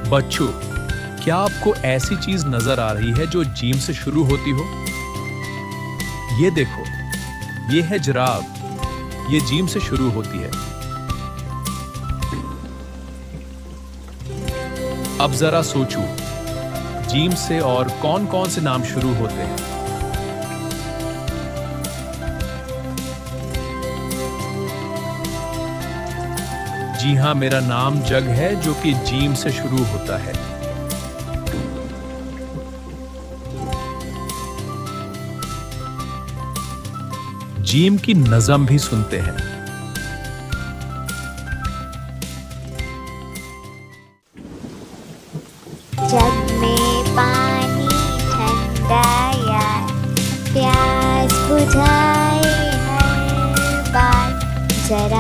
बच्चों, क्या आपको ऐसी चीज नजर आ रही है जो जीम से शुरू होती हो? ये देखो, ये है जिराफ। ये जीम से शुरू होती है। अब जरा सोचो, जीम से और कौन कौन से नाम शुरू होते हैं? जी हां, मेरा नाम जग है जो कि जीम से शुरू होता है। जीम की नज़म भी सुनते हैं। जग में पानी ठंडा यार, प्यास बुझाए हर बार, जरा